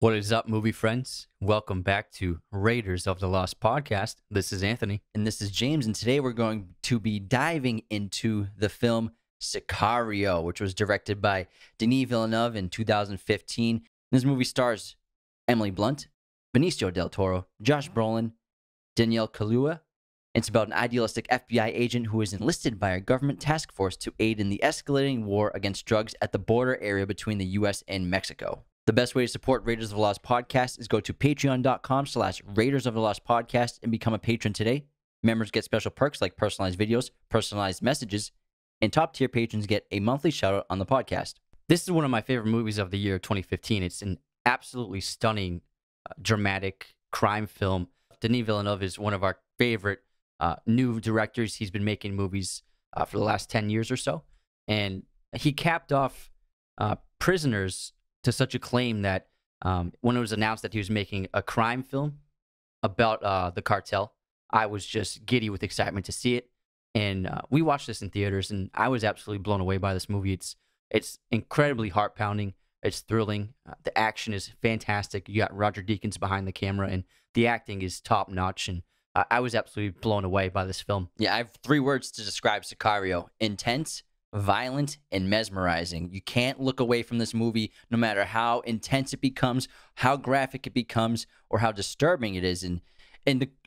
What is up, movie friends? Welcome back to Raiders of the Lost podcast. This is Anthony. And this is James, and today we're going to be diving into the film Sicario, which was directed by Denis Villeneuve in 2015. This movie stars Emily Blunt, Benicio del Toro, Josh Brolin, Danielle Kaluuya. It's about an idealistic FBI agent who is enlisted by a government task force to aid in the escalating war against drugs at the border area between the U.S. and Mexico. The best way to support Raiders of the Lost podcast is go to patreon.com/Raiders of the Lost podcast and become a patron today. Members get special perks like personalized videos, personalized messages, and top tier patrons get a monthly shout out on the podcast. This is one of my favorite movies of the year 2015. It's an absolutely stunning, dramatic crime film. Denis Villeneuve is one of our favorite new directors. He's been making movies for the last 10 years or so. And he capped off Prisoners to such acclaim that when it was announced that he was making a crime film about the cartel, I was just giddy with excitement to see it. And we watched this in theaters, and I was absolutely blown away by this movie. It's incredibly heart-pounding. It's thrilling. The action is fantastic. You got Roger Deakins behind the camera, and the acting is top-notch. And I was absolutely blown away by this film. Yeah, I have three words to describe Sicario: intense, violent, and mesmerizing. You can't look away from this movie no matter how intense it becomes, how graphic it becomes, or how disturbing it is. And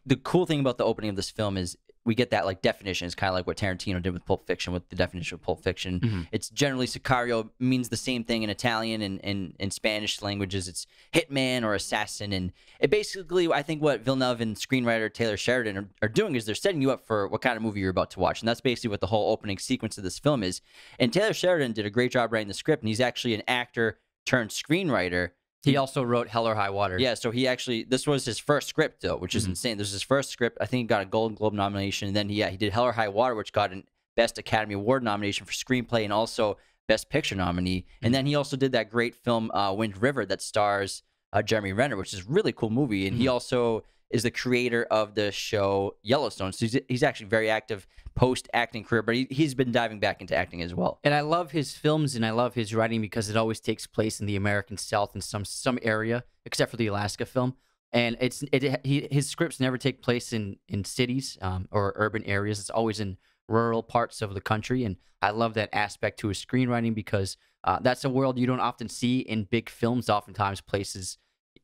the cool thing about the opening of this film is we get that like definition. It's kind of like what Tarantino did with Pulp Fiction, with the definition of Pulp Fiction. Mm-hmm. It's generally Sicario means the same thing in Italian and Spanish languages. It's hitman or assassin. And it basically, I think what Villeneuve and screenwriter Taylor Sheridan are doing is they're setting you up for what kind of movie you're about to watch. And that's basically what the whole opening sequence of this film is. And Taylor Sheridan did a great job writing the script, and he's actually an actor turned screenwriter. He also wrote Hell or High Water. Yeah, so he actually, this was his first script, though, which is insane. This is his first script. I think he got a Golden Globe nomination. And then, he did Hell or High Water, which got an Best Academy Award nomination for screenplay and also Best Picture nominee. And then he also did that great film, Wind River, that stars Jeremy Renner, which is a really cool movie. And he also is the creator of the show Yellowstone. So he's actually very active post-acting career, but he's been diving back into acting as well. And I love his films and I love his writing because it always takes place in the American South in some area, except for the Alaska film. And his scripts never take place in cities or urban areas. It's always in rural parts of the country. And I love that aspect to his screenwriting because that's a world you don't often see in big films. Oftentimes places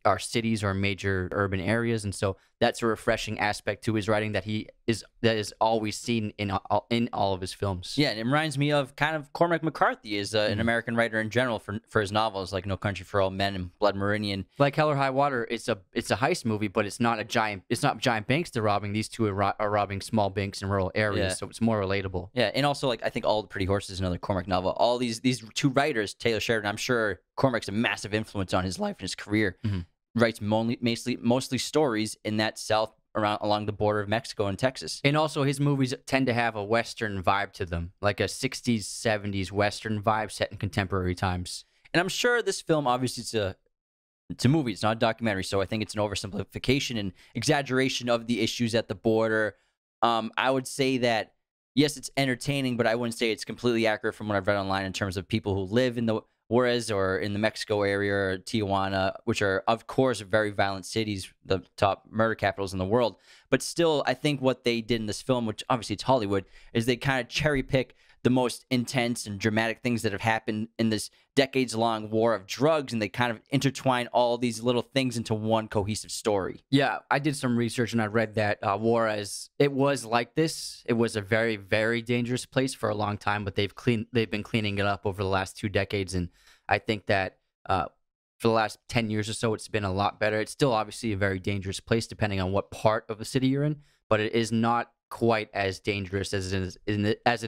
are cities or major urban areas, and so that's a refreshing aspect to his writing that is always seen in all of his films. Yeah, and it reminds me of kind of Cormac McCarthy is an American writer in general for his novels like No Country for Old Men and Blood Meridian. Like Hell or High Water, it's a heist movie, but it's not giant banks they're robbing. These two are robbing small banks in rural areas, so it's more relatable. Yeah, and also like I think All the Pretty Horses is another Cormac novel. All these two writers, Taylor Sheridan, I'm sure Cormac's a massive influence on his life and his career. Writes mostly stories in that South along the border of Mexico and Texas. And also his movies tend to have a Western vibe to them, like a 60s, 70s Western vibe set in contemporary times. And I'm sure this film, obviously it's a movie, it's not a documentary, so I think it's an oversimplification and exaggeration of the issues at the border. I would say that, yes, it's entertaining, but I wouldn't say it's completely accurate from what I've read online in terms of people who live in the Juarez or in the Mexico area or Tijuana, which are, of course, very violent cities, the top murder capitals in the world. But still, I think what they did in this film, which obviously it's Hollywood, is they kind of cherry pick the most intense and dramatic things that have happened in this decades-long war of drugs, and they kind of intertwine all these little things into one cohesive story. Yeah, I did some research, and I read that Juarez, it was like this. It was a very, very dangerous place for a long time, but they've been cleaning it up over the last 2 decades, and I think that for the last 10 years or so, it's been a lot better. It's still obviously a very dangerous place, depending on what part of the city you're in, but it is not quite as dangerous as it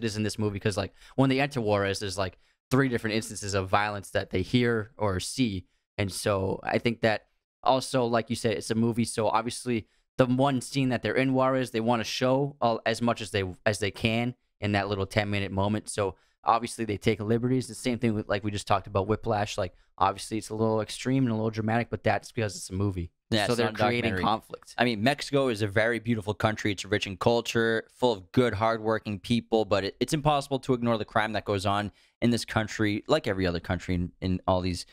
is in this movie, because like when they enter Juarez, there's like 3 different instances of violence that they hear or see. And so I think that also, like you said, it's a movie, so obviously the one scene that they're in Juarez, they want to show as much as they can in that little 10-minute moment. So Obviously, they take liberties. The same thing with, like we just talked about, Whiplash. Like, obviously, it's a little extreme and a little dramatic, but that's because it's a movie. Yeah, So it's they're not a creating documentary. conflict. I mean, Mexico is a very beautiful country. It's rich in culture, full of good, hardworking people, but it's impossible to ignore the crime that goes on in this country, like every other country in all these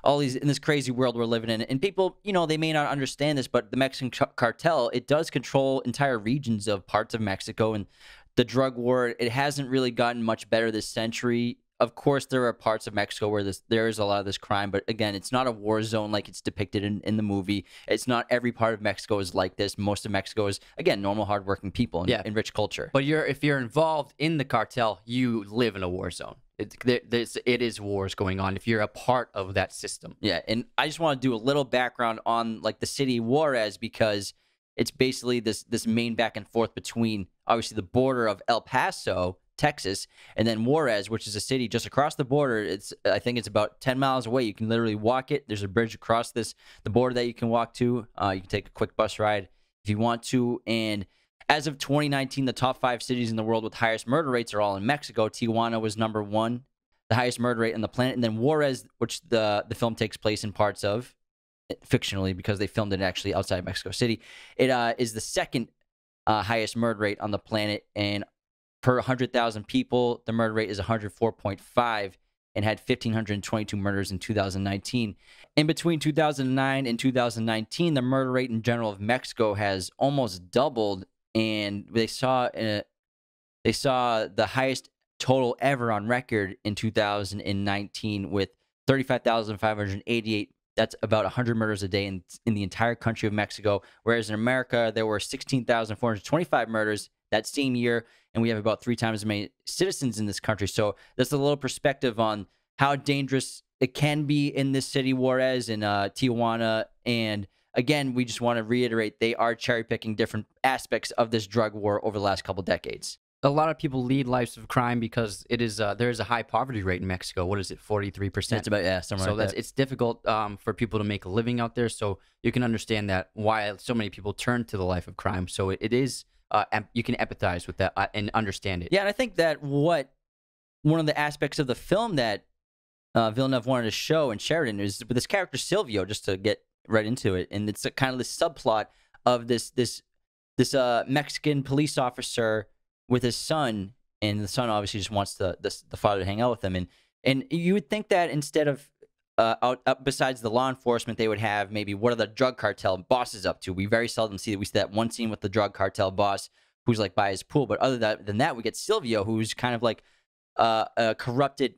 in this crazy world we're living in. And people, they may not understand this, but the Mexican cartel, it does control entire regions of parts of Mexico, and the drug war, it hasn't really gotten much better this century. Of course, there are parts of Mexico where there is a lot of this crime, but again, it's not a war zone like it's depicted in the movie. It's not every part of Mexico is like this. Most of Mexico is, again, normal, hardworking people and rich culture. But if you're involved in the cartel, you live in a war zone. It is wars going on if you're a part of that system. Yeah, and I just want to do a little background on like the city Juarez, because it's basically this main back and forth between obviously the border of El Paso, Texas, and then Juarez, which is a city just across the border. I think it's about 10 miles away. You can literally walk it. There's a bridge across the border that you can walk to. You can take a quick bus ride if you want to. And as of 2019, the top 5 cities in the world with highest murder rates are all in Mexico. Tijuana was number 1, the highest murder rate on the planet. And then Juarez, which the film takes place in parts of, fictionally, because they filmed it actually outside Mexico City. It is the second highest murder rate on the planet. And per 100,000 people, the murder rate is 104.5 and had 1,522 murders in 2019. In between 2009 and 2019, the murder rate in general of Mexico has almost doubled, and they saw the highest total ever on record in 2019 with 35,588. That's about 100 murders a day in the entire country of Mexico, whereas in America, there were 16,425 murders that same year, and we have about 3 times as many citizens in this country. So that's a little perspective on how dangerous it can be in this city, Juarez and Tijuana. And again, we just want to reiterate, they are cherry-picking different aspects of this drug war over the last couple decades. A lot of people lead lives of crime because there is a high poverty rate in Mexico. What is it, 43%? That's about, somewhere like that. It's difficult for people to make a living out there. So you can understand that why so many people turn to the life of crime. So it is you can empathize with that and understand it. Yeah, and I think that one of the aspects of the film that Villeneuve wanted to show and share it in is with this character Silvio, just to get right into it, and it's kind of this subplot of this Mexican police officer with his son, and the son obviously just wants the father to hang out with him, and you would think that instead of besides the law enforcement, they would have maybe what are the drug cartel bosses up to. We very seldom see that. We see that one scene with the drug cartel boss who's like by his pool, but other than that, we get Silvio, who's kind of like a corrupted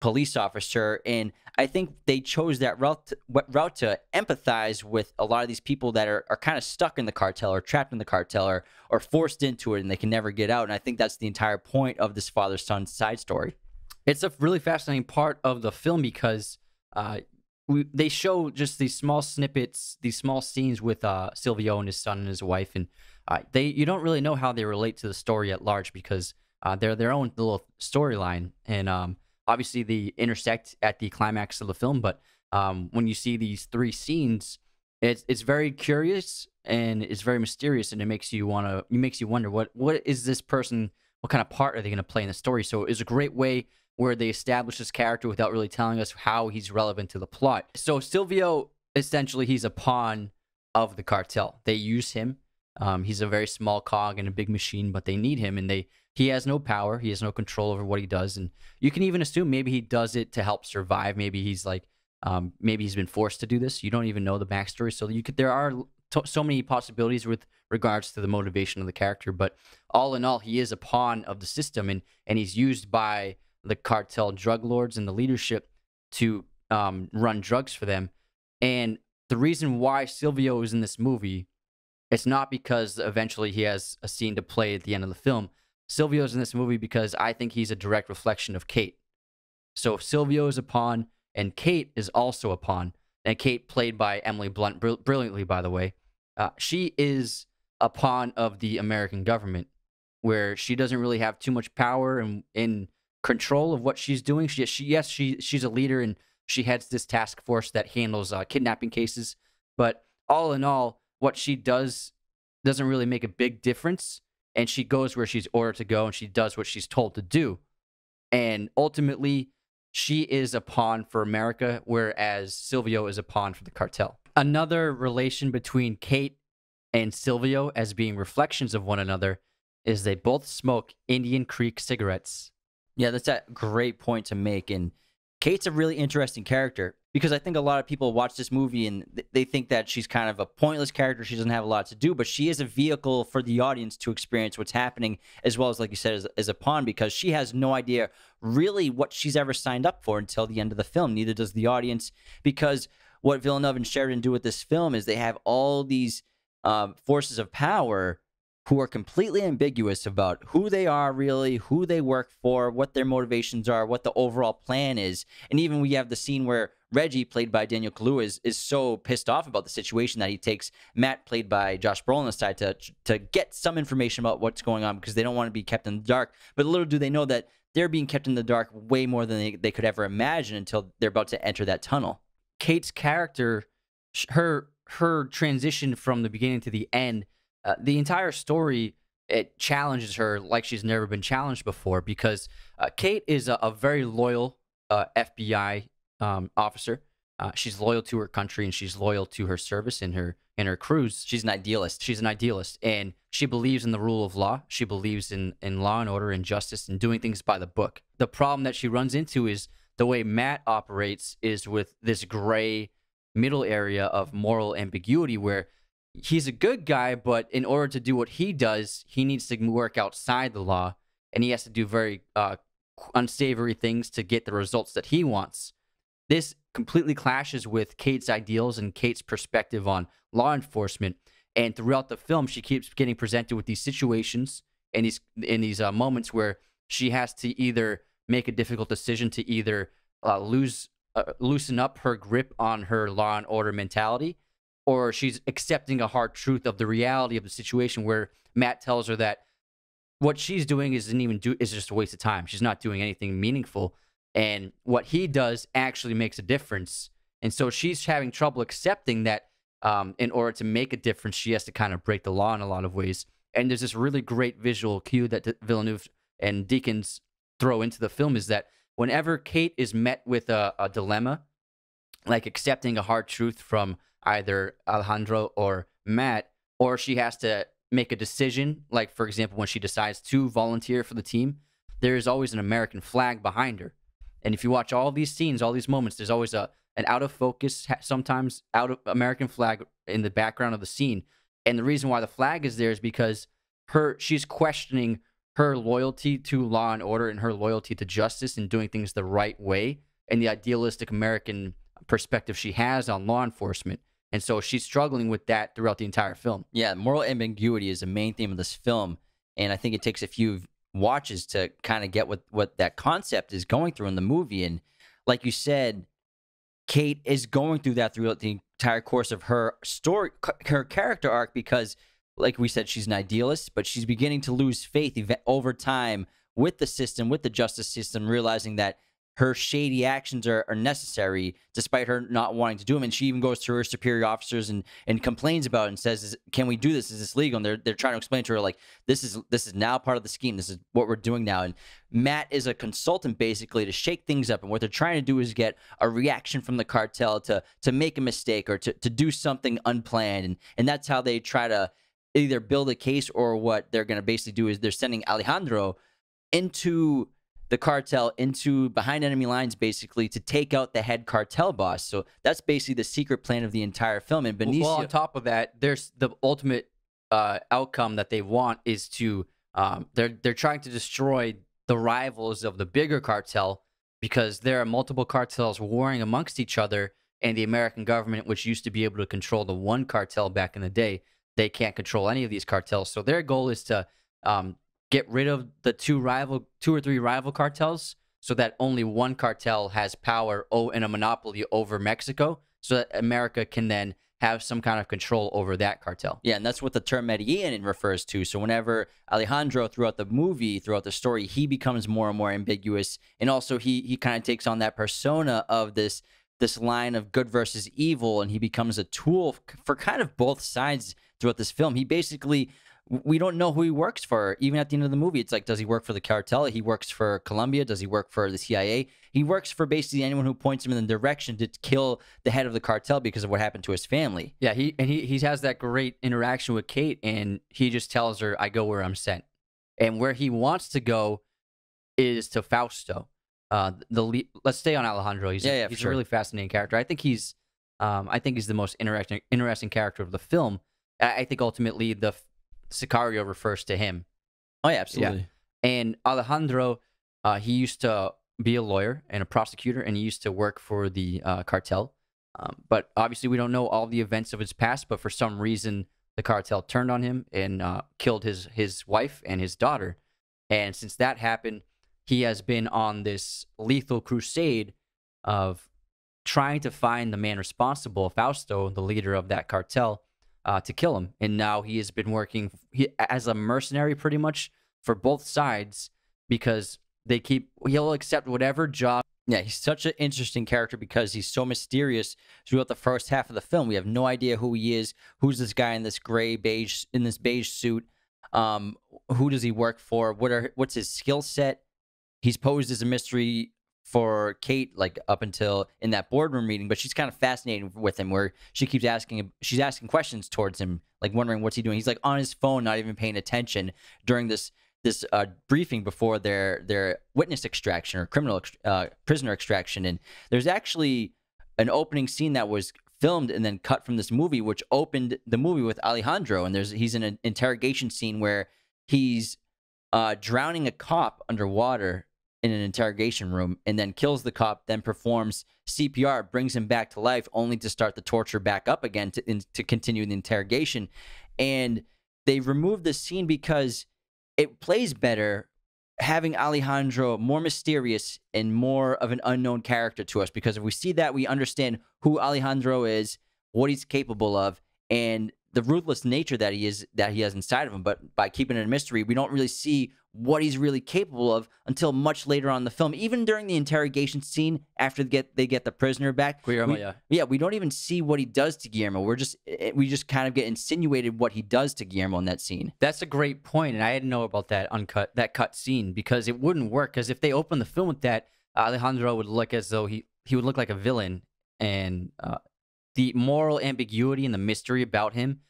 police officer, and I think they chose that route to empathize with a lot of these people that are kind of stuck in the cartel or trapped in the cartel or forced into it, and they can never get out. And I think that's the entire point of this father-son side story. It's a really fascinating part of the film because they show just these small snippets, these small scenes with Silvio and his son and his wife, and you don't really know how they relate to the story at large because they're their own little storyline, and obviously they intersect at the climax of the film. But when you see these 3 scenes, it's very curious and it's very mysterious, and it makes you wonder what is this person, what kind of part are they going to play in the story. So it's a great way where they establish this character without really telling us how he's relevant to the plot. So Silvio, essentially, he's a pawn of the cartel. They use him. He's a very small cog in a big machine, but they need him, and he has no power. He has no control over what he does, and you can even assume maybe he does it to help survive. Maybe he's like, maybe he's been forced to do this. You don't even know the backstory, so there are so many possibilities with regards to the motivation of the character. But all in all, he is a pawn of the system, and he's used by the cartel drug lords and the leadership to run drugs for them. And the reason why Silvio is in this movie, it's not because eventually he has a scene to play at the end of the film. Silvio's in this movie because I think he's a direct reflection of Kate. So Silvio is a pawn, and Kate is also a pawn. And Kate, played by Emily Blunt, brilliantly, by the way, she is a pawn of the American government, where she doesn't really have too much power and in control of what she's doing. She's a leader, and she heads this task force that handles kidnapping cases. But all in all, what she does doesn't really make a big difference, and she goes where she's ordered to go, and she does what she's told to do. And ultimately, she is a pawn for America, whereas Silvio is a pawn for the cartel. Another relation between Kate and Silvio as being reflections of one another is they both smoke Indian Creek cigarettes. Yeah, that's a great point to make. And Kate's a really interesting character because I think a lot of people watch this movie and they think that she's kind of a pointless character. She doesn't have a lot to do, but she is a vehicle for the audience to experience what's happening, as well as, like you said, as a pawn, because she has no idea really what she's ever signed up for until the end of the film. Neither does the audience, because what Villeneuve and Sheridan do with this film is they have all these forces of power who are completely ambiguous about who they are really, who they work for, what their motivations are, what the overall plan is. And even we have the scene where Reggie, played by Daniel Kaluuya, is so pissed off about the situation that he takes Matt, played by Josh Brolin, aside to get some information about what's going on because they don't want to be kept in the dark. But little do they know that they're being kept in the dark way more than they could ever imagine until they're about to enter that tunnel. Kate's character, her transition from the beginning to the end, the entire story, it challenges her like she's never been challenged before, because Kate is a very loyal FBI officer. She's loyal to her country and she's loyal to her service and her crews. She's an idealist. She's an idealist, and she believes in the rule of law. She believes in law and order and justice and doing things by the book. The problem that she runs into is the way Matt operates is with this gray middle area of moral ambiguity, where he's a good guy, but in order to do what he does, he needs to work outside the law, and he has to do very unsavory things to get the results that he wants. This completely clashes with Kate's ideals and Kate's perspective on law enforcement. And throughout the film, she keeps getting presented with these situations and these moments where she has to either make a difficult decision to either loosen up her grip on her law and order mentality, or she's accepting a hard truth of the reality of the situation, where Matt tells her that what she's doing is just a waste of time. She's not doing anything meaningful, and what he does actually makes a difference. And so she's having trouble accepting that in order to make a difference, she has to kind of break the law in a lot of ways. And there's this really great visual cue that Villeneuve and Deakins throw into the film, is that whenever Kate is met with a dilemma, like accepting a hard truth from either Alejandro or Matt, or she has to make a decision, like, for example, when she decides to volunteer for the team, there is always an American flag behind her. And if you watch all these scenes, all these moments, there's always an out of focus, sometimes out of American flag in the background of the scene. And the reason why the flag is there is because she's questioning her loyalty to law and order and her loyalty to justice and doing things the right way, and the idealistic American perspective she has on law enforcement. And so she's struggling with that throughout the entire film. Yeah, moral ambiguity is the main theme of this film, and I think it takes a few watches to kind of get what that concept is going through in the movie. And like you said, Kate is going through that throughout the entire course of her story, her character arc, because, like we said, she's an idealist, but she's beginning to lose faith over time with the system, with the justice system, realizing that her shady actions are necessary despite her not wanting to do them. And she even goes to her superior officers and complains about it and says, can we do this? Is this legal? And they're trying to explain to her, like, this is now part of the scheme. This is what we're doing now. And Matt is a consultant, basically, to shake things up. And what they're trying to do is get a reaction from the cartel to make a mistake or to do something unplanned. And that's how they try to either build a case, or what they're going to basically do is they're sending Alejandro into the cartel, into behind enemy lines, basically, to take out the head cartel boss. So that's basically the secret plan of the entire film. And Benicio, well, on top of that, there's the ultimate outcome that they want is to they're trying to destroy the rivals of the bigger cartel, because there are multiple cartels warring amongst each other, and the American government, which used to be able to control the one cartel back in the day, they can't control any of these cartels. So their goal is to get rid of the two or three rival cartels, so that only one cartel has power and a monopoly over Mexico, so that America can then have some kind of control over that cartel. Yeah, and that's what the term Medellin refers to. So whenever Alejandro, throughout the movie, throughout the story, he becomes more and more ambiguous, and also he kind of takes on that persona of this line of good versus evil, and he becomes a tool for kind of both sides throughout this film. He basically, we don't know who he works for. Even at the end of the movie, it's like, does he work for the cartel? He works for Colombia. Does he work for the CIA? He works for basically anyone who points him in the direction to kill the head of the cartel because of what happened to his family. Yeah, he has that great interaction with Kate, and he just tells her, "I go where I'm sent," and where he wants to go is to Fausto. Let's stay on Alejandro. He's a really fascinating character. I think he's the most interesting character of the film. I think ultimately the Sicario refers to him. Oh yeah, absolutely. Yeah. And Alejandro, he used to be a lawyer and a prosecutor, and he used to work for the cartel. But obviously, we don't know all the events of his past. But for some reason, the cartel turned on him and killed his wife and his daughter. And since that happened, he has been on this lethal crusade of trying to find the man responsible, Fausto, the leader of that cartel, to kill him. And now he has been working as a mercenary pretty much for both sides because he'll accept whatever job. Yeah, he's such an interesting character because he's so mysterious throughout the first half of the film. We have no idea who he is. Who's this guy in this beige suit? Who does he work for? What's his skill set? He's posed as a mystery for Kate, like up until in that boardroom meeting, but she's kind of fascinated with him, where she's asking questions towards him, like wondering what's he doing. He's like on his phone, not even paying attention during this briefing before their witness extraction or prisoner extraction. And there's actually an opening scene that was filmed and then cut from this movie, which opened the movie with Alejandro. And he's in an interrogation scene where he's drowning a cop underwater in an interrogation room, and then kills the cop, then performs CPR, brings him back to life, only to start the torture back up again to continue the interrogation. And they removed the scene because it plays better having Alejandro more mysterious and more of an unknown character to us, because if we see that, we understand who Alejandro is, what he's capable of, and the ruthless nature that he has inside of him. But by keeping it a mystery, we don't really see what he's really capable of until much later on in the film. Even during the interrogation scene, after they get the prisoner back, Guillermo, we don't even see what he does to Guillermo. We just kind of get insinuated what he does to Guillermo in that scene. That's a great point, and I didn't know about that cut scene, because it wouldn't work. Because if they open the film with that, Alejandro would look as though he would look like a villain, and the moral ambiguity and the mystery about him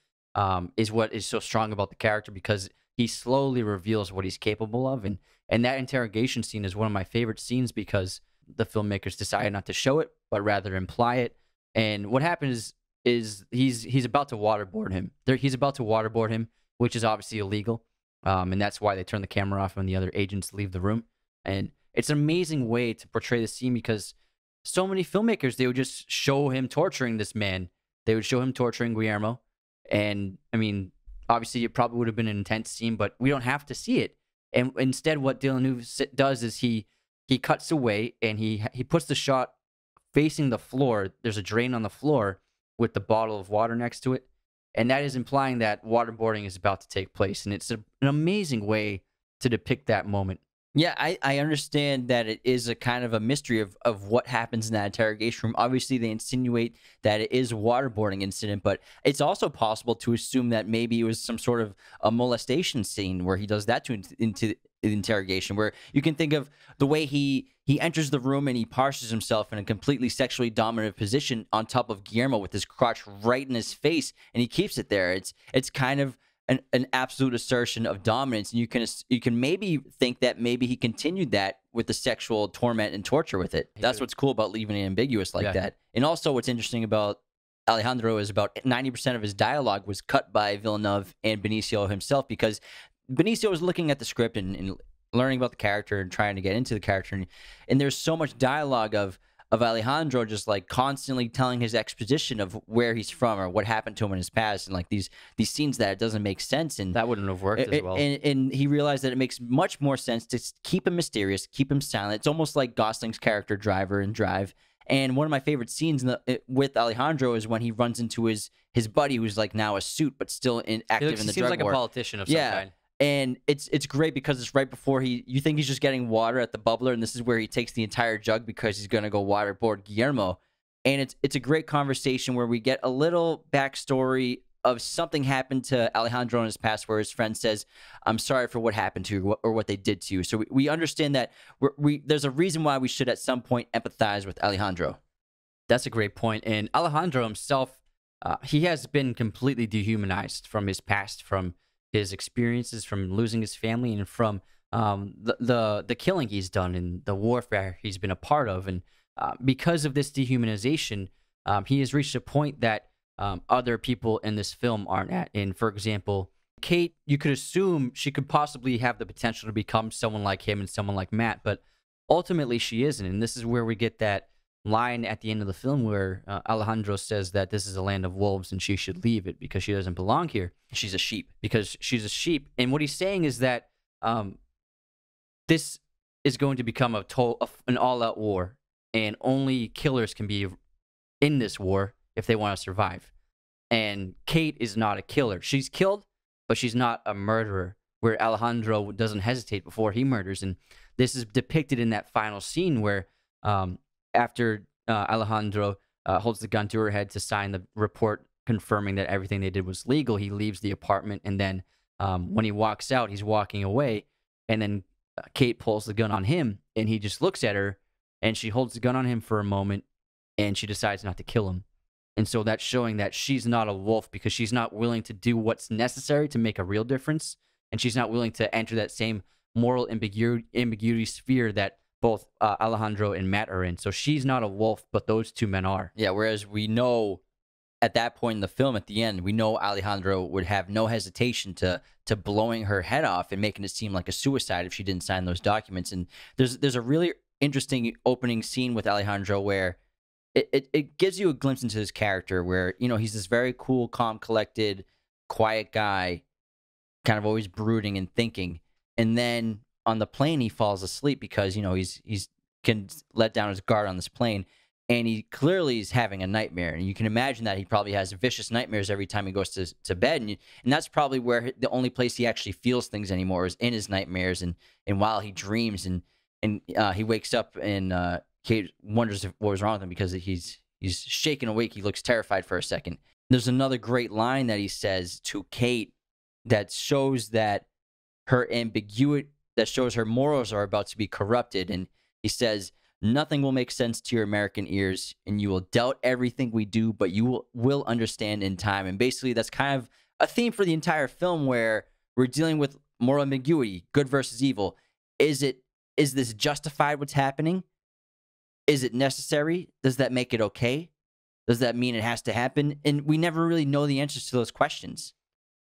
is what is so strong about the character, because he slowly reveals what he's capable of. And that interrogation scene is one of my favorite scenes because the filmmakers decided not to show it, but rather imply it. And what happens is he's about to waterboard him. He's about to waterboard him, which is obviously illegal. And that's why they turn the camera off when the other agents leave the room. And it's an amazing way to portray the scene, because so many filmmakers, they would just show him torturing this man. They would show him torturing Guillermo. And, I mean, obviously it probably would have been an intense scene, but we don't have to see it. And instead, what Villeneuve does is he cuts away and he puts the shot facing the floor. There's a drain on the floor with the bottle of water next to it. And that is implying that waterboarding is about to take place. And it's an amazing way to depict that moment. Yeah, I understand that it is a kind of a mystery of what happens in that interrogation room. Obviously, they insinuate that it is a waterboarding incident, but it's also possible to assume that maybe it was some sort of a molestation scene where he does that into the interrogation, where you can think of the way he enters the room and he parses himself in a completely sexually dominant position on top of Guillermo with his crotch right in his face, and he keeps it there. It's kind of an absolute assertion of dominance, and you can maybe think that maybe he continued that with the sexual torment and torture with it. That's what's cool about leaving it ambiguous like that. And also, what's interesting about Alejandro is about 90% of his dialogue was cut by Villeneuve and Benicio himself, because Benicio was looking at the script and learning about the character and trying to get into the character, and there's so much dialogue of Alejandro just like constantly telling his exposition of where he's from or what happened to him in his past, and like these scenes that it doesn't make sense, and that wouldn't have worked as well. And he realized that it makes much more sense to keep him mysterious, keep him silent. It's almost like Gosling's character Driver in Drive. And one of my favorite scenes with Alejandro is when he runs into his buddy, who's like now a suit but still active in the drug war. He seems like a politician of some kind. And it's great because it's right before you think he's just getting water at the bubbler, and this is where he takes the entire jug because he's going to go waterboard Guillermo. And it's a great conversation where we get a little backstory of something happened to Alejandro in his past where his friend says, I'm sorry for what happened to you or what they did to you. So we understand that there's a reason why we should at some point empathize with Alejandro. That's a great point. And Alejandro himself, he has been completely dehumanized from his past, from his experiences, from losing his family, and from the killing he's done and the warfare he's been a part of. And because of this dehumanization, he has reached a point that other people in this film aren't at. And for example, Kate, you could assume she could possibly have the potential to become someone like him and someone like Matt, but ultimately she isn't. And this is where we get that line at the end of the film where Alejandro says that this is a land of wolves and she should leave it because she doesn't belong here. She's a sheep. Because she's a sheep. And what he's saying is that this is going to become an all-out war, and only killers can be in this war if they want to survive. And Kate is not a killer. She's killed, but she's not a murderer, where Alejandro doesn't hesitate before he murders. And this is depicted in that final scene where after Alejandro holds the gun to her head to sign the report confirming that everything they did was legal, he leaves the apartment. And then when he walks out, he's walking away. And then Kate pulls the gun on him, and he just looks at her, and she holds the gun on him for a moment, and she decides not to kill him. And so that's showing that she's not a wolf because she's not willing to do what's necessary to make a real difference. And she's not willing to enter that same moral ambiguity sphere that both Alejandro and Matt are in. So she's not a wolf, but those two men are. Yeah, whereas we know at that point in the film, at the end, we know Alejandro would have no hesitation to blowing her head off and making it seem like a suicide if she didn't sign those documents. And there's a really interesting opening scene with Alejandro where it gives you a glimpse into his character where, you know, he's this very cool, calm, collected, quiet guy, kind of always brooding and thinking. And then on the plane, he falls asleep because, you know, he's can let down his guard on this plane. And he clearly is having a nightmare. And you can imagine that he probably has vicious nightmares every time he goes to bed. And that's probably where the only place he actually feels things anymore is in his nightmares and while he dreams. And he wakes up and Kate wonders what was wrong with him because he's shaken awake. He looks terrified for a second. There's another great line that he says to Kate that shows that her ambiguity, that shows her morals are about to be corrupted. And he says, nothing will make sense to your American ears, and you will doubt everything we do, but you will understand in time. And basically, that's kind of a theme for the entire film where we're dealing with moral ambiguity, good versus evil. Is this justified what's happening? Is it necessary? Does that make it okay? Does that mean it has to happen? And we never really know the answers to those questions.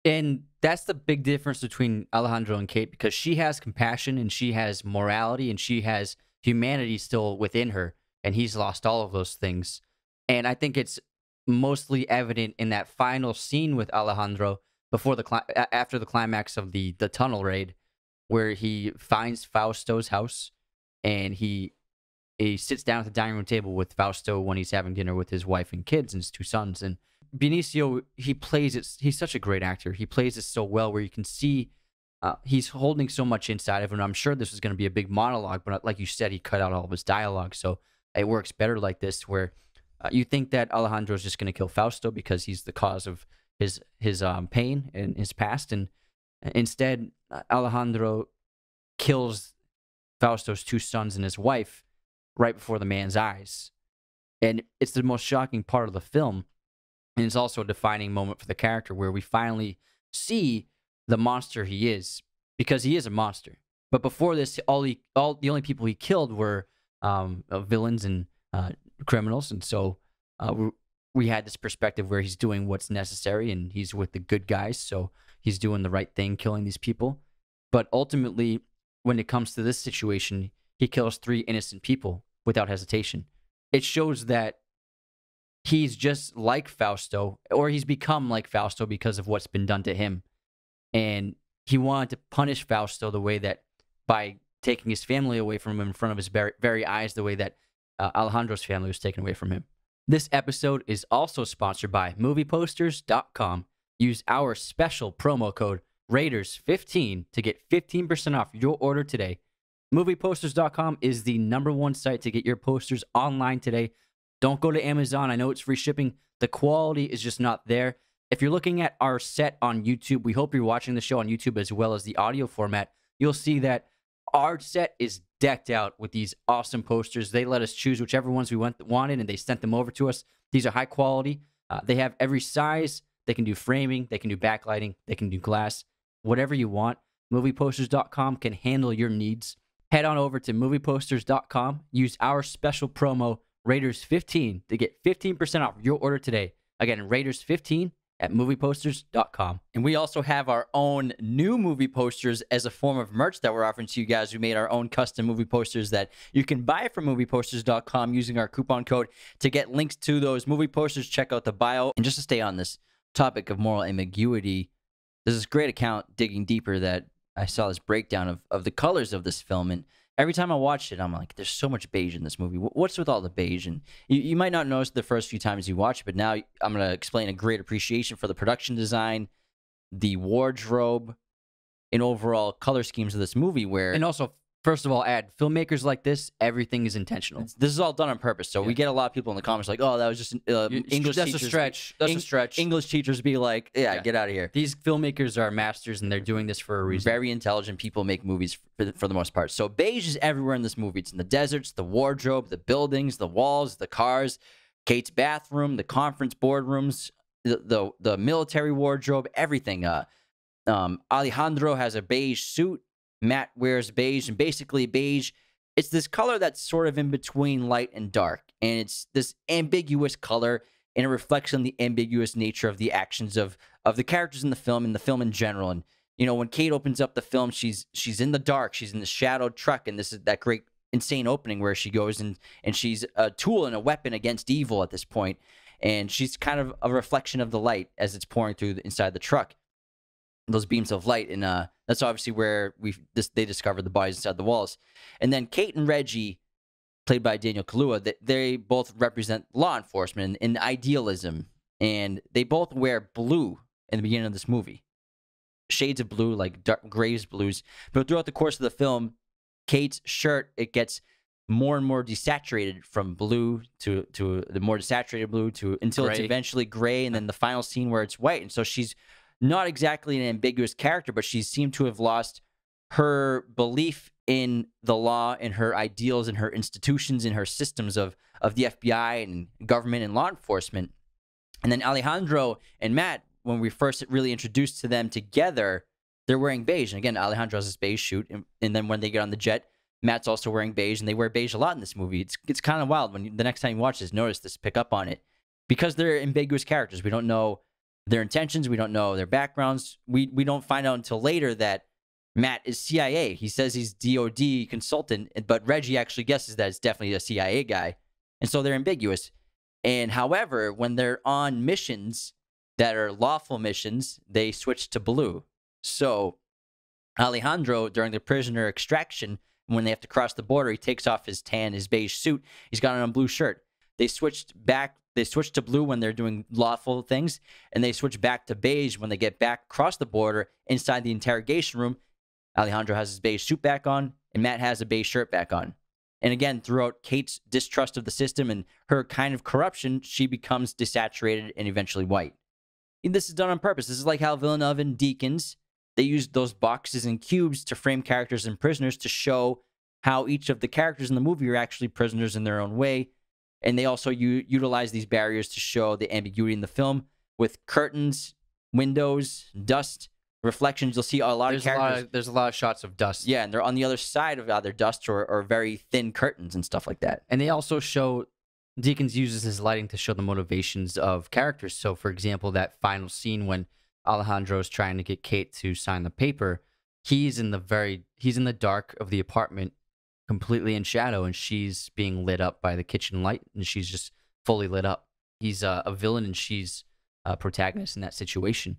And that's the big difference between Alejandro and Kate, because she has compassion and she has morality and she has humanity still within her, and he's lost all of those things. And I think it's mostly evident in that final scene with Alejandro after the climax of the tunnel raid, where he finds Fausto's house and he sits down at the dining room table with Fausto when he's having dinner with his wife and kids and his two sons. And Benicio, he plays it. He's such a great actor. He plays it so well, where you can see he's holding so much inside of him. I'm sure this was going to be a big monologue, but like you said, he cut out all of his dialogue, so it works better like this, where you think that Alejandro is just going to kill Fausto because he's the cause of his pain and his past, and instead Alejandro kills Fausto's two sons and his wife right before the man's eyes. And it's the most shocking part of the film, and it's also a defining moment for the character, where we finally see the monster he is, because he is a monster. But before this, the only people he killed were villains and criminals, and so we had this perspective where he's doing what's necessary and he's with the good guys, so he's doing the right thing, killing these people. But ultimately, when it comes to this situation, he kills 3 innocent people without hesitation. It shows that he's just like Fausto, or he's become like Fausto because of what's been done to him. And he wanted to punish Fausto the way that, by taking his family away from him in front of his very eyes, the way that Alejandro's family was taken away from him. This episode is also sponsored by movieposters.com. Use our special promo code Raiders15 to get 15% off your order today. Movieposters.com is the #1 site to get your posters online today. Don't go to Amazon. I know it's free shipping. The quality is just not there. If you're looking at our set on YouTube, we hope you're watching the show on YouTube as well as the audio format. You'll see that our set is decked out with these awesome posters. They let us choose whichever ones we wanted, and they sent them over to us. These are high quality. They have every size. They can do framing. They can do backlighting. They can do glass. Whatever you want. Movieposters.com can handle your needs. Head on over to movieposters.com. Use our special promo, Raiders15, to get 15% off your order today. Again, Raiders15 at movieposters.com. And we also have our own new movie posters as a form of merch that we're offering to you guys. We made our own custom movie posters that you can buy from movieposters.com using our coupon code. To get links to those movie posters, check out the bio. And just to stay on this topic of moral ambiguity, there's this great account, Digging Deeper, that I saw this breakdown of the colors of this film. And every time I watched it, I'm like, there's so much beige in this movie. What's with all the beige? And you might not notice the first few times you watch it, but now I'm going to explain a great appreciation for the production design, the wardrobe, and overall color schemes of this movie. And also, first of all, filmmakers like this, everything is intentional. This is all done on purpose. So we get a lot of people in the comments like, oh, that was just English That's teachers. a stretch. That's a stretch. English teachers be like, yeah, get out of here. These filmmakers are masters, and they're doing this for a reason. Very intelligent people make movies for the most part. So beige is everywhere in this movie. It's in the deserts, the wardrobe, the buildings, the walls, the cars, Kate's bathroom, the conference boardrooms, the military wardrobe, everything. Alejandro has a beige suit. Matt wears beige, and basically beige, it's this color that's sort of in between light and dark, and it's this ambiguous color, and it reflects on the ambiguous nature of the actions of the characters in the film and the film in general. And you know, when Kate opens up the film, she's in the dark, she's in the shadowed truck, and this is that great insane opening where she goes and she's a tool and a weapon against evil at this point, and she's kind of a reflection of the light as it's pouring through inside the truck, those beams of light. And that's obviously where they discovered the bodies inside the walls. And then Kate and Reggie, played by Daniel Kaluuya, they both represent law enforcement and idealism, and they both wear blue in the beginning of this movie, shades of blue, like dark grays, blues. But throughout the course of the film, Kate's shirt, it gets more and more desaturated from blue to the more desaturated blue until it's eventually gray, and then the final scene where it's white. And so she's not exactly an ambiguous character, but she seemed to have lost her belief in the law and her ideals and her institutions and her systems of the FBI and government and law enforcement. And then Alejandro and Matt, when we first really introduced to them together, they're wearing beige. And again, Alejandro has this beige suit. And then when they get on the jet, Matt's also wearing beige, and they wear beige a lot in this movie. It's kind of wild. When the next time you watch this, notice this, pick up on it. Because they're ambiguous characters. We don't know their intentions. We don't know their backgrounds. We don't find out until later that Matt is CIA. He says he's DOD consultant, but Reggie actually guesses that it's definitely a CIA guy. And so they're ambiguous. And however, when they're on missions that are lawful missions, they switch to blue. So Alejandro, during the prisoner extraction, when they have to cross the border, he takes off his beige suit. He's got on a blue shirt. They switched to blue when they're doing lawful things, and they switch back to beige when they get back across the border inside the interrogation room. Alejandro has his beige suit back on, and Matt has a beige shirt back on. And again, throughout Kate's distrust of the system and her kind of corruption, she becomes desaturated and eventually white. And this is done on purpose. This is like how Villeneuve and Deakins, they used those boxes and cubes to frame characters and prisoners to show how each of the characters in the movie are actually prisoners in their own way. And they also utilize these barriers to show the ambiguity in the film with curtains, windows, dust, reflections. You'll see a lot of characters. There's a lot of shots of dust. Yeah, and they're on the other side of either dust or very thin curtains and stuff like that. And they also show, Deakins uses his lighting to show the motivations of characters. So, for example, that final scene when Alejandro is trying to get Kate to sign the paper, he's in the dark of the apartment, completely in shadow, and she's being lit up by the kitchen light, and she's just fully lit up. He's a villain, and she's a protagonist in that situation.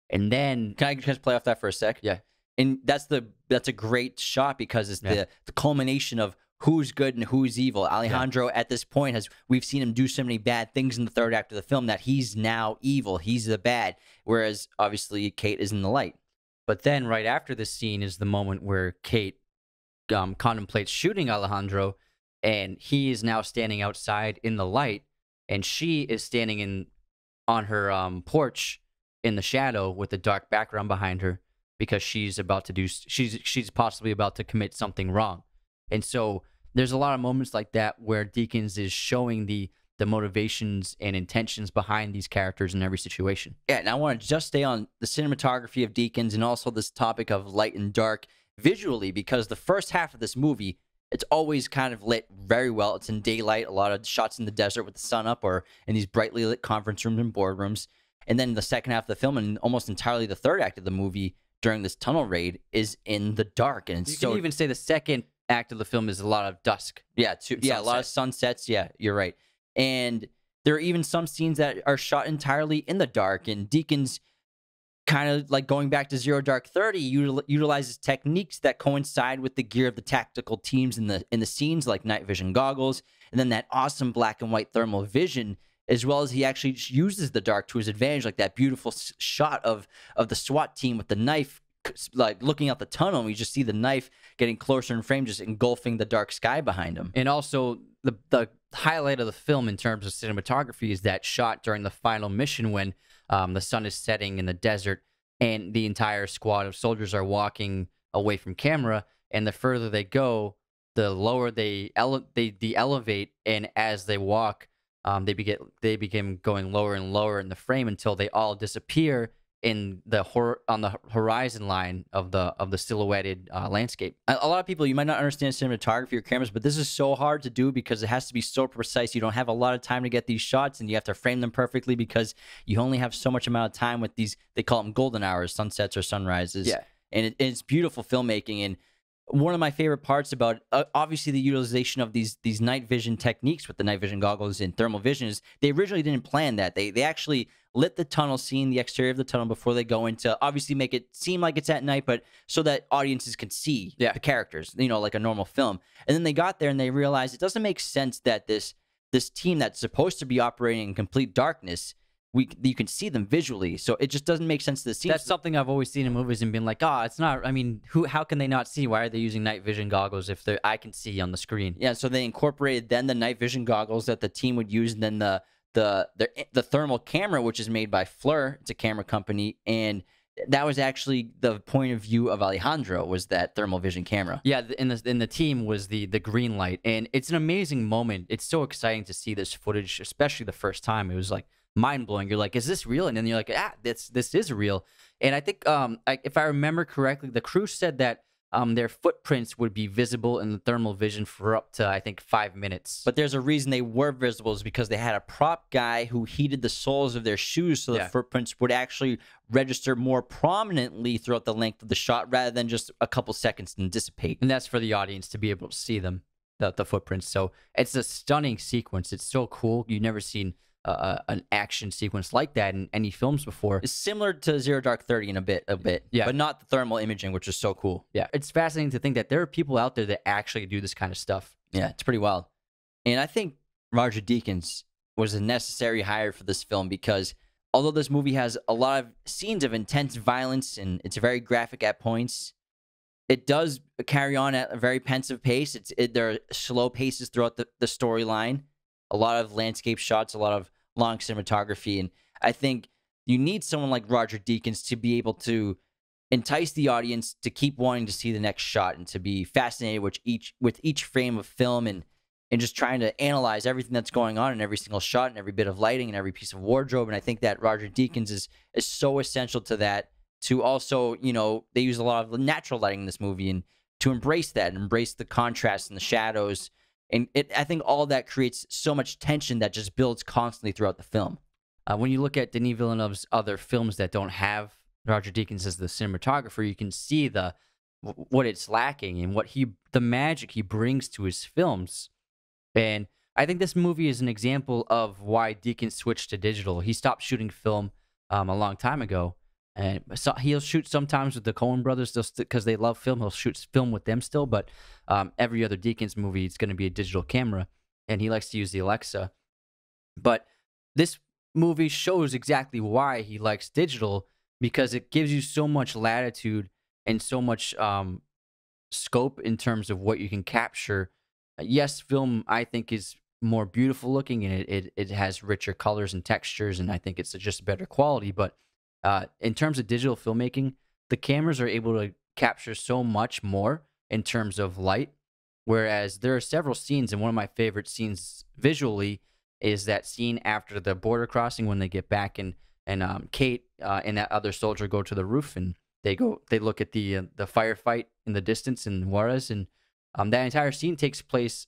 And then, can I just play off that for a sec? Yeah. And that's a great shot because it's the culmination of who's good and who's evil. Alejandro at this point we've seen him do so many bad things in the third act of the film that he's now evil. He's the bad, whereas obviously Kate is in the light. But then right after this scene is the moment where Kate contemplates shooting Alejandro, and he is now standing outside in the light, and she is standing on her porch in the shadow with a dark background behind her because she's possibly about to commit something wrong. And so there's a lot of moments like that where Deakins is showing the motivations and intentions behind these characters in every situation. Yeah, and I want to just stay on the cinematography of Deakins and also this topic of light and dark visually, because the first half of this movie, it's always kind of lit very well. It's in daylight, a lot of shots in the desert with the sun up or in these brightly lit conference rooms and boardrooms. And then the second half of the film and almost entirely the third act of the movie during this tunnel raid is in the dark. And you can even say the second act of the film is a lot of dusk. Yeah, a lot of sunsets. Yeah, you're right. And there are even some scenes that are shot entirely in the dark. And Deakins, kind of like going back to Zero Dark 30, utilizes techniques that coincide with the gear of the tactical teams in the scenes, like night vision goggles, and then that awesome black and white thermal vision, as well as he actually uses the dark to his advantage, like that beautiful shot of the SWAT team with the knife, like looking out the tunnel, and we just see the knife getting closer in frame, just engulfing the dark sky behind him. And also the highlight of the film in terms of cinematography is that shot during the final mission when the sun is setting in the desert and the entire squad of soldiers are walking away from camera, and the further they go, the lower they elevate, and as they walk, they begin going lower and lower in the frame until they all disappear in on the horizon line of the silhouetted landscape. A lot of people, you might not understand cinematography or cameras, but this is so hard to do because it has to be so precise. You don't have a lot of time to get these shots, and you have to frame them perfectly because you only have so much amount of time with these. They call them golden hours, sunsets or sunrises. Yeah, and it's beautiful filmmaking. And one of my favorite parts about obviously the utilization of these night vision techniques with the night vision goggles and thermal vision is they originally didn't plan that. They actually lit the tunnel scene, the exterior of the tunnel, before they go into obviously make it seem like it's at night, but so that audiences can see the characters, like a normal film. And then they got there and they realized it doesn't make sense that this team that's supposed to be operating in complete darkness, you can see them visually, so it just doesn't make sense to the scene. That's something I've always seen in movies and been like, it's not. I mean, how can they not see? Why are they using night vision goggles if I can see on the screen? Yeah, so they incorporated then the night vision goggles that the team would use, and then the thermal camera, which is made by Fleur. It's a camera company, and that was actually the point of view of Alejandro, was that thermal vision camera. Yeah, in the team was the green light, and it's an amazing moment. It's so exciting to see this footage, especially the first time. It was like mind-blowing. You're like, is this real? And then you're like, this is real. And I think if I remember correctly, the crew said that their footprints would be visible in the thermal vision for up to, I think, 5 minutes. But there's a reason they were visible, is because they had a prop guy who heated the soles of their shoes so the footprints would actually register more prominently throughout the length of the shot rather than just a couple seconds and dissipate. And that's for the audience to be able to see them, the footprints. So it's a stunning sequence. It's so cool. You've never seen an action sequence like that in any films before. It's similar to Zero Dark 30 in a bit, yeah, but not the thermal imaging, which is so cool. Yeah, it's fascinating to think that there are people out there that actually do this kind of stuff. Yeah, it's pretty wild. And I think Roger Deakins was a necessary hire for this film because although this movie has a lot of scenes of intense violence and it's very graphic at points, it does carry on at a very pensive pace. There are slow paces throughout the storyline. A lot of landscape shots, a lot of long cinematography. And I think you need someone like Roger Deakins to be able to entice the audience to keep wanting to see the next shot and to be fascinated with each frame of film and just trying to analyze everything that's going on in every single shot and every bit of lighting and every piece of wardrobe. And I think that Roger Deakins is so essential to that. To also, they use a lot of natural lighting in this movie, and to embrace that, embrace the contrast and the shadows. And I think all that creates so much tension that just builds constantly throughout the film. When you look at Denis Villeneuve's other films that don't have Roger Deakins as the cinematographer, you can see what it's lacking and the magic he brings to his films. And I think this movie is an example of why Deakins switched to digital. He stopped shooting film a long time ago. And so he'll shoot sometimes with the Coen brothers because they love film. He'll shoot film with them still, but every other Deakins movie, it's going to be a digital camera, and he likes to use the Alexa. But this movie shows exactly why he likes digital, because it gives you so much latitude and so much scope in terms of what you can capture. Yes, film, I think, is more beautiful looking, and it has richer colors and textures, and I think it's just better quality, but In terms of digital filmmaking, the cameras are able to capture so much more in terms of light. Whereas there are several scenes, and one of my favorite scenes visually is that scene after the border crossing when they get back, and Kate and that other soldier go to the roof, and they look at the firefight in the distance in Juarez, and that entire scene takes place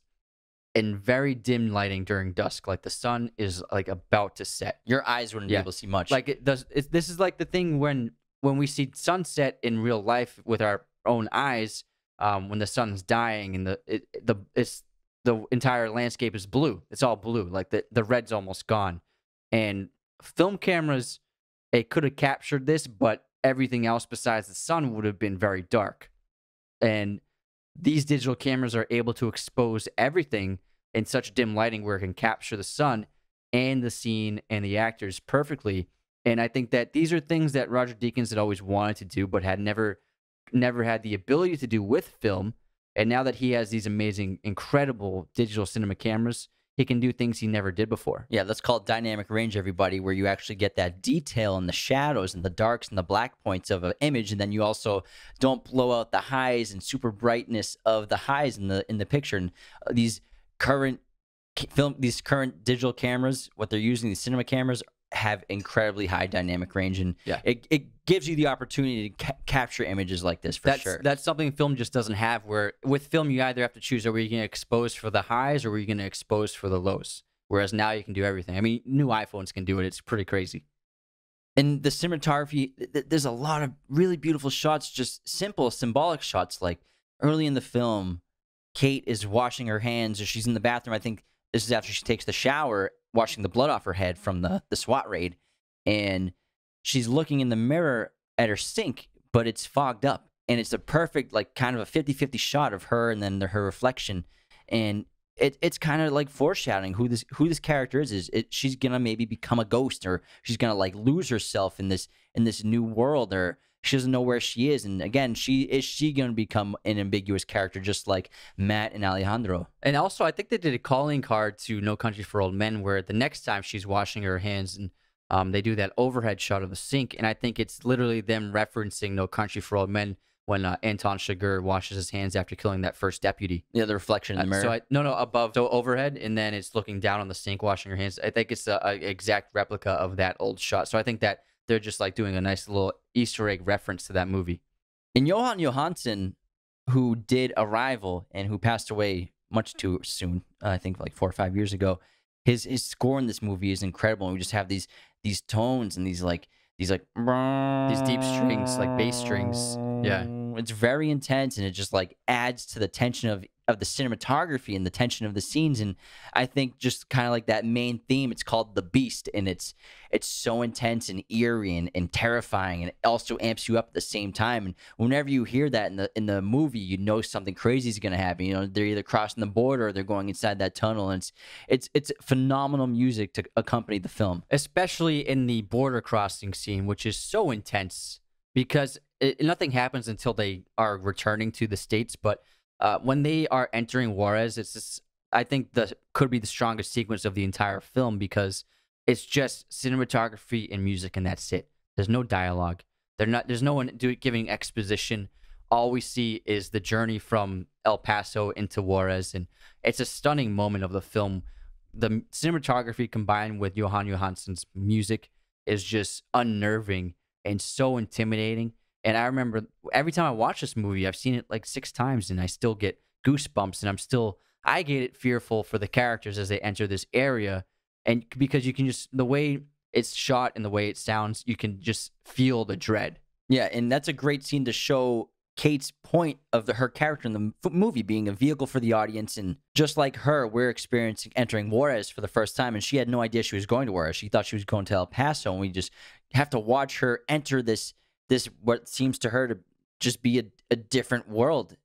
in very dim lighting during dusk, like the sun is like about to set. Your eyes wouldn't be able to see much. Like it does. This is like the thing when we see sunset in real life with our own eyes, when the sun's dying and the entire landscape is blue. It's all blue. Like the red's almost gone. And film cameras, it could have captured this, but everything else besides the sun would have been very dark. And these digital cameras are able to expose everything in such dim lighting where it can capture the sun and the scene and the actors perfectly. And I think that these are things that Roger Deakins had always wanted to do, but had never had the ability to do with film. And now that he has these amazing, incredible digital cinema cameras, he can do things he never did before. Yeah, that's called dynamic range, everybody, where you actually get that detail in the shadows and the darks and the black points of an image, and then you also don't blow out the highs and super brightness of the highs in the picture. And these current digital cameras, what they're using, these cinema cameras, have incredibly high dynamic range, and it gives you the opportunity to capture images like this sure. That's something film just doesn't have, where with film you either have to choose, are we going to expose for the highs or are we going to expose for the lows? Whereas now you can do everything. I mean, new iPhones can do it. It's pretty crazy. And the cinematography, there's a lot of really beautiful shots, just simple symbolic shots. Like early in the film, Kate is washing her hands, or she's in the bathroom. I think this is after she takes the shower, washing the blood off her head from the SWAT raid. And she's looking in the mirror at her sink, but it's fogged up. And it's a perfect, like, kind of a 50-50 shot of her and then her reflection. And it's kind of like foreshadowing who this character is. She's going to maybe become a ghost, or she's going to, like, lose herself in this new world, or she doesn't know where she is. And again, is she going to become an ambiguous character just like Matt and Alejandro? And also, I think they did a calling card to No Country for Old Men, where the next time she's washing her hands, and they do that overhead shot of the sink. And I think it's literally them referencing No Country for Old Men when Anton Chigurh washes his hands after killing that first deputy. Yeah, the reflection in the mirror. No, above. So overhead, and then it's looking down on the sink, washing her hands. I think it's an exact replica of that old shot. So I think that they're just like doing a nice little Easter egg reference to that movie. And Johan Johansson, who did Arrival and who passed away much too soon, I think like 4 or 5 years ago, his score in this movie is incredible. And we just have these tones and these deep strings, like bass strings. Yeah, it's very intense, and it just like adds to the tension of the cinematography and the tension of the scenes. And I think just kind of like that main theme, it's called The Beast, and it's so intense and eerie and terrifying, and it also amps you up at the same time. And whenever you hear that in the movie, you know something crazy is going to happen. You know, they're either crossing the border or they're going inside that tunnel, and it's phenomenal music to accompany the film, especially in the border crossing scene, which is so intense because nothing happens until they are returning to the States. But when they are entering Juarez, I think could be the strongest sequence of the entire film, because it's just cinematography and music, and that's it. There's no dialogue. There's no one giving exposition. All we see is the journey from El Paso into Juarez, and it's a stunning moment of the film. The cinematography combined with Johan Johansson's music is just unnerving and so intimidating. And I remember every time I watch this movie, I've seen it like 6 times, and I still get goosebumps, and I get fearful for the characters as they enter this area. And because you can just, the way it's shot and the way it sounds, you can just feel the dread. Yeah, and that's a great scene to show Kate's point of her character in the movie being a vehicle for the audience. And just like her, we're experiencing entering Juarez for the first time, and she had no idea she was going to Juarez. She thought she was going to El Paso, and we just have to watch her enter this what seems to her to just be a different world.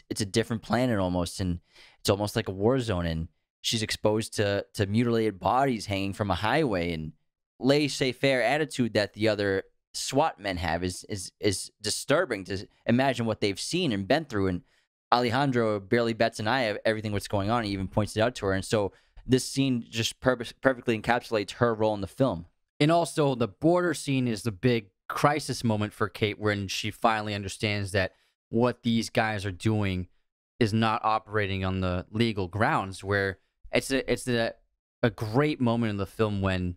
It's a different planet almost, and it's almost like a war zone, and she's exposed to mutilated bodies hanging from a highway, and laissez-faire attitude that the other SWAT men have is disturbing to imagine what they've seen and been through. And Alejandro barely bats an eye at everything what's going on. He even points it out to her, and so this scene just perfectly encapsulates her role in the film. And also, the border scene is the big crisis moment for Kate when she finally understands that what these guys are doing is not operating on the legal grounds. Where it's a great moment in the film when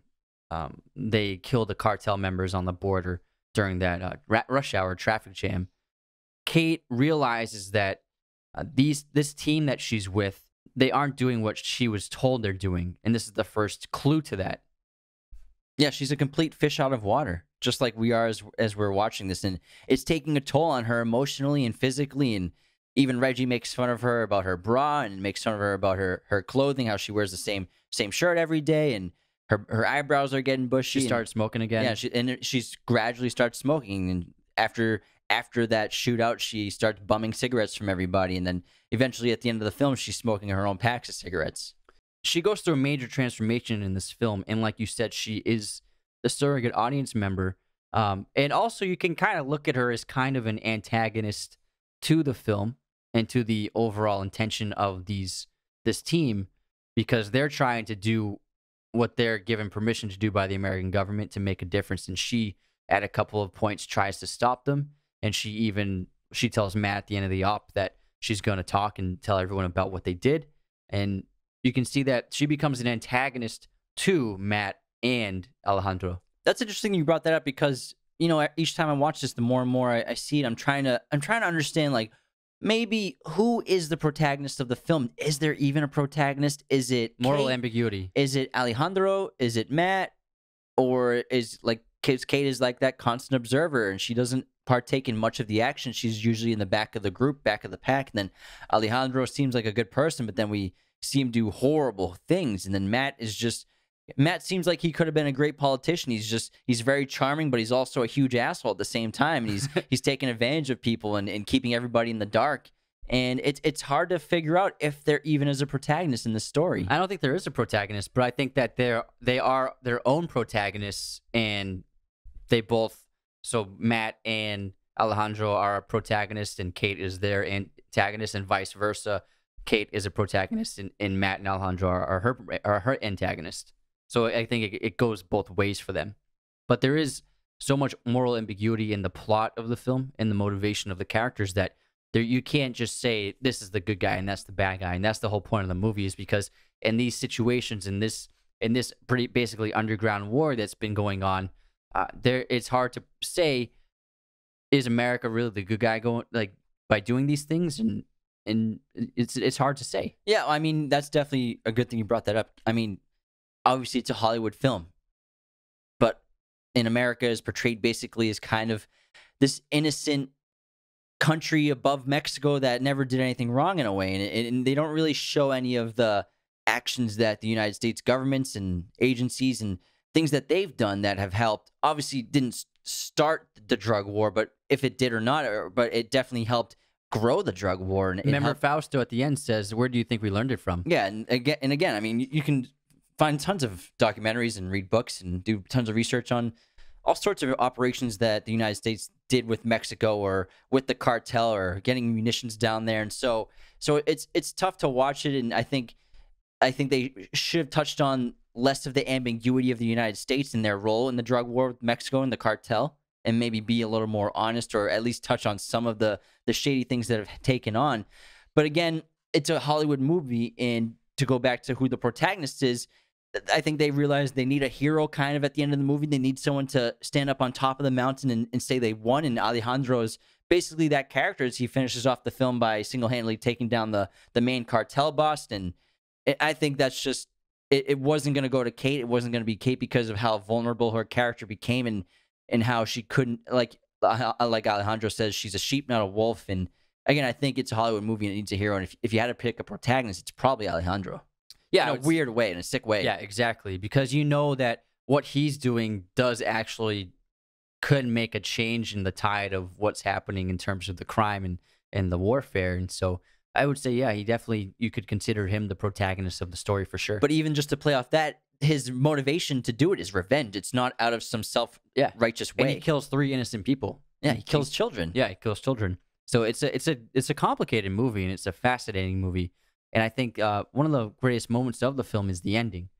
they kill the cartel members on the border during that rush hour traffic jam. Kate realizes that this team that she's with, they aren't doing what she was told they're doing, and this is the first clue to that. Yeah, she's a complete fish out of water, just like we are as we're watching this, and it's taking a toll on her emotionally and physically. And even Reggie makes fun of her about her bra and makes fun of her about her clothing, how she wears the same shirt every day, and her eyebrows are getting bushy. She started smoking again. Yeah, she's gradually starts smoking, and after that shootout, she starts bumming cigarettes from everybody, and then eventually at the end of the film, she's smoking her own packs of cigarettes. She goes through a major transformation in this film, and like you said, she is the surrogate audience member. And also, you can kind of look at her as kind of an antagonist to the film and to the overall intention of this team, because they're trying to do what they're given permission to do by the American government to make a difference, and she, at a couple of points, tries to stop them. And she tells Matt at the end of the op that she's going to talk and tell everyone about what they did. And you can see that she becomes an antagonist to Matt and Alejandro. That's interesting you brought that up, because each time I watch this, the more and more I see it, I'm trying to understand, like, maybe who is the protagonist of the film? Is there even a protagonist? Is it moral Kate? Ambiguity? Is it Alejandro? Is it Matt? Or is Kate is like that constant observer, and she doesn't partake in much of the action. She's usually in the back of the group, back of the pack. And then Alejandro seems like a good person, but then we see him do horrible things. And then Matt seems like he could have been a great politician. He's very charming, but he's also a huge asshole at the same time. And he's taking advantage of people and keeping everybody in the dark. And it's hard to figure out if there even is a protagonist in this story. I don't think there is a protagonist, but I think that they are their own protagonists, and they both. So Matt and Alejandro are a protagonist, and Kate is their antagonist, and vice versa. Kate is a protagonist, and Matt and Alejandro are her antagonist. So I think it goes both ways for them. But there is so much moral ambiguity in the plot of the film and the motivation of the characters that you can't just say this is the good guy and that's the bad guy. And that's the whole point of the movie, is because in these situations, in this pretty basically underground war that's been going on, it's hard to say, is America really the good guy by doing these things? And it's hard to say. Yeah, I mean, that's definitely a good thing you brought that up. I mean, obviously it's a Hollywood film, but in America is portrayed basically as kind of this innocent country above Mexico that never did anything wrong in a way. And they don't really show any of the actions that the United States governments and agencies and things that they've done that have helped. Obviously didn't start the drug war, but if it did or not, but it definitely helped grow the drug war. And remember, Fausto at the end says, "Where do you think we learned it from?" Yeah, and again, I mean, you can find tons of documentaries and read books and do tons of research on all sorts of operations that the United States did with Mexico or with the cartel or getting munitions down there. And so it's tough to watch it. And I think they should have touched on less of the ambiguity of the United States and their role in the drug war with Mexico and the cartel, and maybe be a little more honest, or at least touch on some of the shady things that have taken on. But again, it's a Hollywood movie, and to go back to who the protagonist is, I think they realize they need a hero kind of at the end of the movie. They need someone to stand up on top of the mountain and say they won. And Alejandro is basically that character, as he finishes off the film by single-handedly taking down the main cartel boss. And I think that's just, it wasn't going to go to Kate. It wasn't going to be Kate because of how vulnerable her character became and how she couldn't, like Alejandro says, she's a sheep, not a wolf. And again, I think it's a Hollywood movie and it needs a hero. And if you had to pick a protagonist, it's probably Alejandro. Yeah, in a weird way, in a sick way. Yeah, exactly. Because you know that what he's doing could make a change in the tide of what's happening in terms of the crime and the warfare. And so I would say, yeah, you could consider him the protagonist of the story for sure. But even just to play off that, his motivation to do it is revenge. It's not out of some self-righteous way. And he kills 3 innocent people. Yeah, he kills children. Yeah, he kills children. So it's a complicated movie, and it's a fascinating movie. And I think one of the greatest moments of the film is the ending,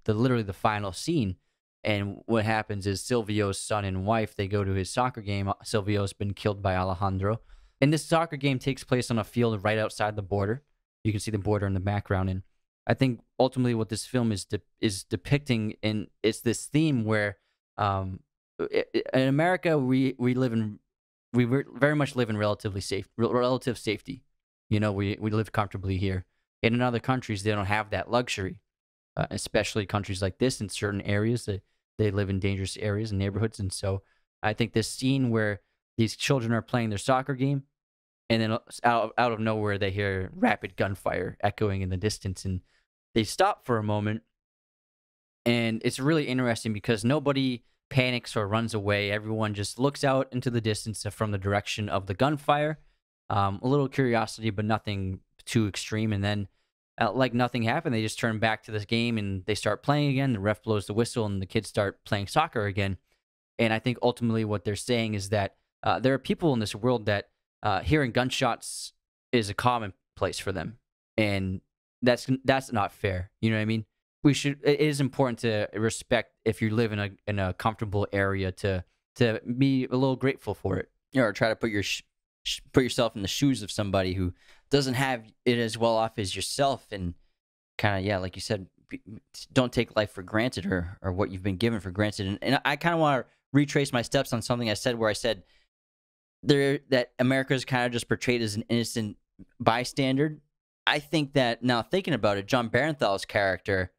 literally the final scene, And what happens is Silvio's son and wife, they go to his soccer game. Silvio's been killed by Alejandro. And this soccer game takes place on a field right outside the border. You can see the border in the background. And I think ultimately what this film is depicting, and it's this theme where in America we very much live in relative safety. You know, we live comfortably here. And in other countries, they don't have that luxury, especially countries like this in certain areas. They live in dangerous areas and neighborhoods. And so I think this scene where these children are playing their soccer game, and then out of nowhere, they hear rapid gunfire echoing in the distance. And they stop for a moment. And it's really interesting because nobody panics or runs away. Everyone just looks out into the distance from the direction of the gunfire. A little curiosity, but nothing too extreme. And then, like nothing happened, they just turn back to this game and they start playing again. The ref blows the whistle and the kids start playing soccer again. And I think ultimately what they're saying is that there are people in this world that hearing gunshots is a commonplace for them. And that's not fair. You know what I mean? It is important to respect if you live in a comfortable area to be a little grateful for it. Or try to put yourself in the shoes of somebody who doesn't have it as well off as yourself, and kind of, yeah, like you said, don't take life for granted or what you've been given for granted. And I kind of want to retrace my steps on something I said, where I said that America is kind of just portrayed as an innocent bystander. I think that now thinking about it, John Barenthal's character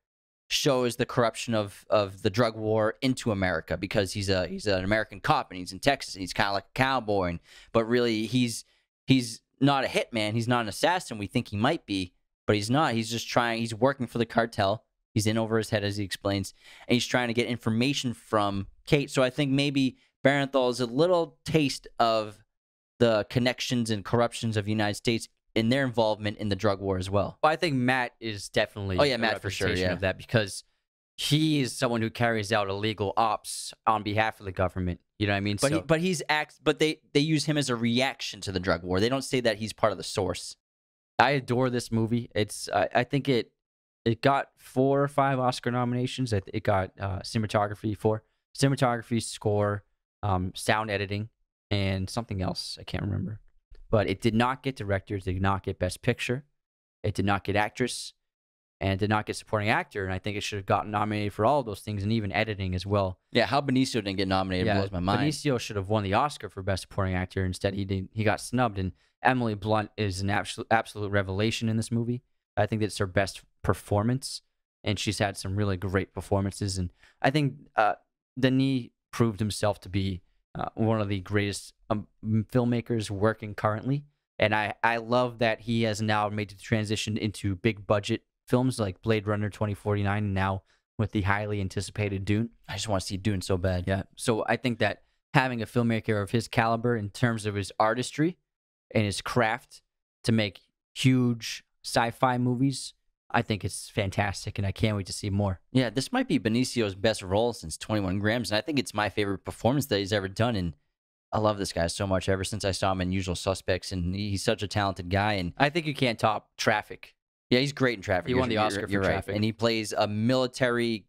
shows the corruption of the drug war into America, because he's an American cop and he's in Texas and he's kind of like a cowboy, but really he's not a hitman, he's not an assassin. We think he might be, but he's not. He's just he's working for the cartel. He's in over his head, as he explains, and he's trying to get information from Kate. So I think maybe Barenthal is a little taste of the connections and corruptions of the United States in their involvement in the drug war as well. Well, I think Matt is definitely Matt for sure, yeah, of that, because he is someone who carries out illegal ops on behalf of the government. You know what I mean? But they use him as a reaction to the drug war. They don't say that he's part of the source. I adore this movie. I think it got 4 or 5 Oscar nominations. It got cinematography, score, sound editing, and something else I can't remember. But it did not get director, it did not get best picture, it did not get actress, and it did not get supporting actor. And I think it should have gotten nominated for all of those things, and even editing as well. Yeah, how Benicio didn't get nominated blows my mind. Benicio should have won the Oscar for best supporting actor. Instead, he got snubbed. And Emily Blunt is an absolute revelation in this movie. I think it's her best performance, and she's had some really great performances. And I think Denis proved himself to be one of the greatest filmmakers working currently. And I love that he has now made the transition into big budget films like Blade Runner 2049, and now with the highly anticipated Dune. I just want to see Dune so bad. Yeah. So I think that having a filmmaker of his caliber in terms of his artistry and his craft to make huge sci-fi movies, I think it's fantastic, and I can't wait to see more. Yeah, this might be Benicio's best role since 21 Grams, and I think it's my favorite performance that he's ever done, and I love this guy so much ever since I saw him in Usual Suspects, and he's such a talented guy. And I think you can't top Traffic. Yeah, he's great in Traffic. He won the Oscar for Traffic. Right. And he plays a military,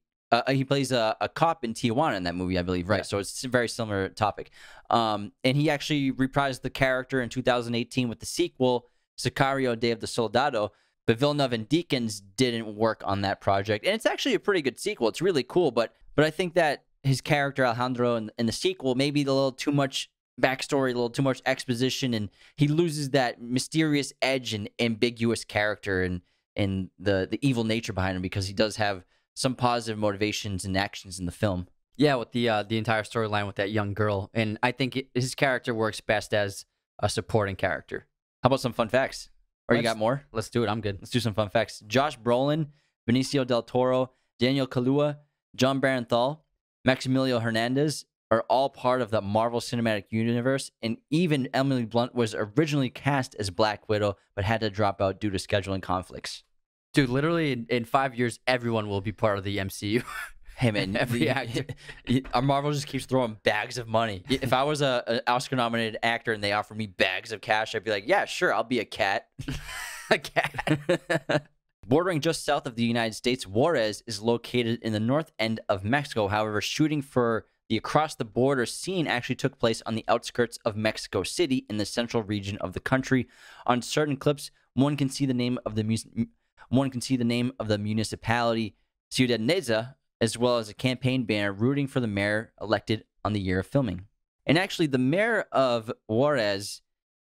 he plays a cop in Tijuana in that movie, I believe, right? Yeah. So it's a very similar topic. And he actually reprised the character in 2018 with the sequel, Sicario, Day of the Soldado. But Villeneuve and Deakins didn't work on that project. And it's actually a pretty good sequel. It's really cool. But I think that his character, Alejandro, in the sequel, maybe a little too much backstory, a little too much exposition, and he loses that mysterious edge and ambiguous character and the evil nature behind him, because he does have some positive motivations and actions in the film. Yeah, with the entire storyline with that young girl. And I think his character works best as a supporting character. How about some fun facts? Or you got more? Let's do it. I'm good. Let's do some fun facts. Josh Brolin, Benicio del Toro, Daniel Kaluuya, John Barenthal, Maximilio Hernandez are all part of the Marvel Cinematic Universe, and even Emily Blunt was originally cast as Black Widow, but had to drop out due to scheduling conflicts. Dude, literally in 5 years, everyone will be part of the MCU. Hey, man, every actor. Our Marvel just keeps throwing bags of money. If I was an Oscar-nominated actor and they offered me bags of cash, I'd be like, yeah, sure, I'll be a cat. A cat. Bordering just south of the United States, Juarez is located in the north end of Mexico. However, shooting for the across-the-border scene actually took place on the outskirts of Mexico City in the central region of the country. On certain clips, one can see the name of the municipality, Ciudad Neza, as well as a campaign banner rooting for the mayor elected on the year of filming. And actually, the mayor of Juarez,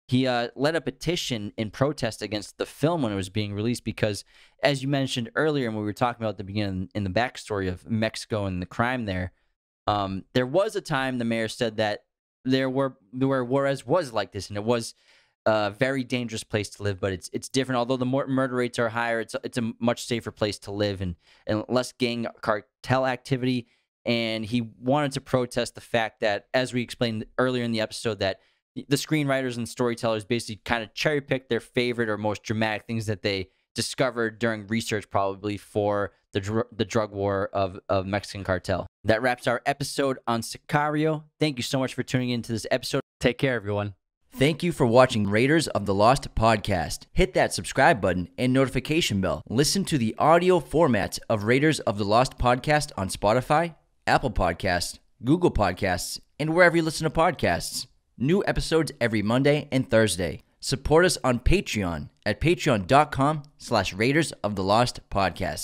he led a petition in protest against the film when it was being released because, as you mentioned earlier, and we were talking about at the beginning in the backstory of Mexico and the crime there, there was a time the mayor said that where Juarez was like this, and it was a very dangerous place to live, but it's different. Although the murder rates are higher, it's a much safer place to live and less gang cartel activity. And he wanted to protest the fact that, as we explained earlier in the episode, that the screenwriters and storytellers basically kind of cherry-picked their favorite or most dramatic things that they discovered during research, probably for the drug war of Mexican cartel. That wraps our episode on Sicario. Thank you so much for tuning into this episode. Take care, everyone. Thank you for watching Raiders of the Lost podcast. Hit that subscribe button and notification bell. Listen to the audio format of Raiders of the Lost podcast on Spotify, Apple Podcasts, Google Podcasts, and wherever you listen to podcasts. New episodes every Monday and Thursday. Support us on Patreon at patreon.com/Raiders of the Lost podcast.